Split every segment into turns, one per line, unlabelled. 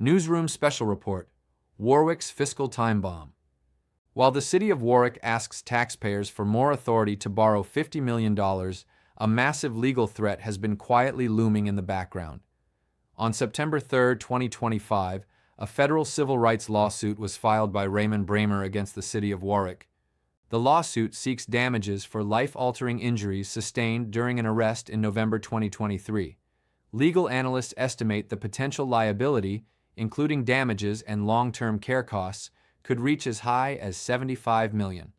Newsroom Special Report: Warwick's Fiscal Time Bomb. While the city of Warwick asks taxpayers for more authority to borrow $50 million, a massive legal threat has been quietly looming in the background. On September 3, 2025, a federal civil rights lawsuit was filed by Raymond Bramer against the city of Warwick. The lawsuit seeks damages for life-altering injuries sustained during an arrest in November 2023. Legal analysts estimate the potential liability, including damages and long-term care costs, could reach as high as $75 million.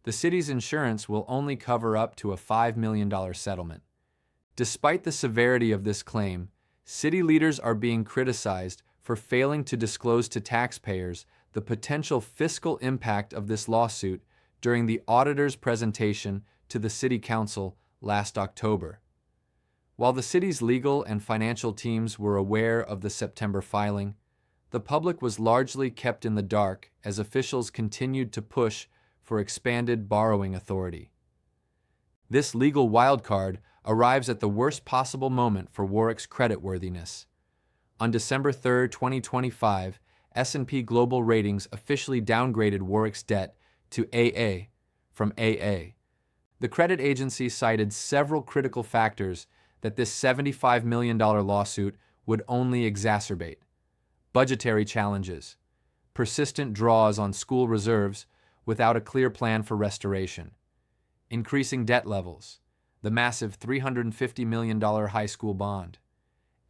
The city's insurance will only cover up to a $5 million settlement. Despite the severity of this claim, city leaders are being criticized for failing to disclose to taxpayers the potential fiscal impact of this lawsuit during the auditor's presentation to the City Council last October. While the city's legal and financial teams were aware of the September filing, the public was largely kept in the dark as officials continued to push for expanded borrowing authority. This legal wildcard arrives at the worst possible moment for Warwick's creditworthiness. On December 3, 2025, S&P Global Ratings officially downgraded Warwick's debt to AA from AA. The credit agency cited several critical factors that this $75 million lawsuit would only exacerbate: budgetary challenges, persistent draws on school reserves without a clear plan for restoration, increasing debt levels, the massive $350 million high school bond,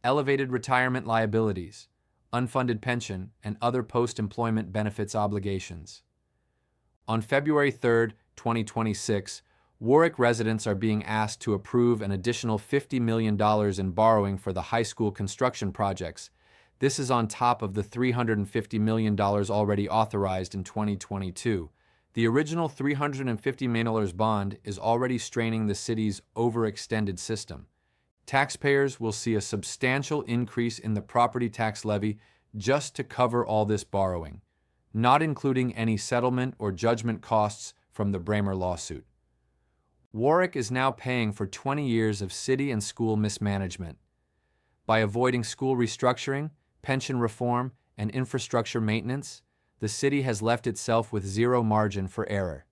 elevated retirement liabilities, unfunded pension, and other post-employment benefits obligations. On February 3, 2026, Warwick residents are being asked to approve an additional $50 million in borrowing for the high school construction projects. This is on top of the $350 million already authorized in 2022. The original $350 million bond is already straining the city's overextended system. Taxpayers will see a substantial increase in the property tax levy just to cover all this borrowing, not including any settlement or judgment costs from the Bramer lawsuit. Warwick is now paying for 20 years of city and school mismanagement. By avoiding school restructuring, pension reform, and infrastructure maintenance, the city has left itself with zero margin for error.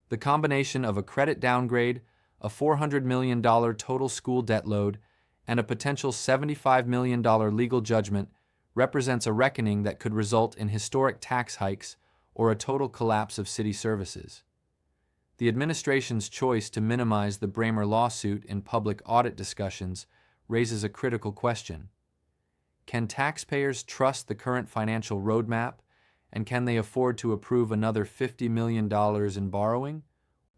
The combination of a credit downgrade, a $400 million total school debt load, and a potential $75 million legal judgment represents a reckoning that could result in historic tax hikes or a total collapse of city services. The administration's choice to minimize the Bramer lawsuit in public audit discussions raises a critical question. Can taxpayers trust the current financial roadmap, and can they afford to approve another $50 million in borrowing?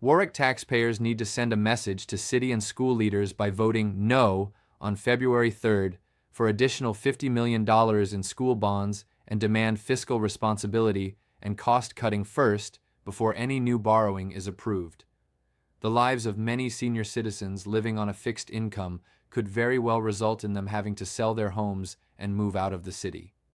Warwick taxpayers need to send a message to city and school leaders by voting no on February 3rd for additional $50 million in school bonds and demand fiscal responsibility and cost-cutting first before any new borrowing is approved. The lives of many senior citizens living on a fixed income could very well result in them having to sell their homes and move out of the city.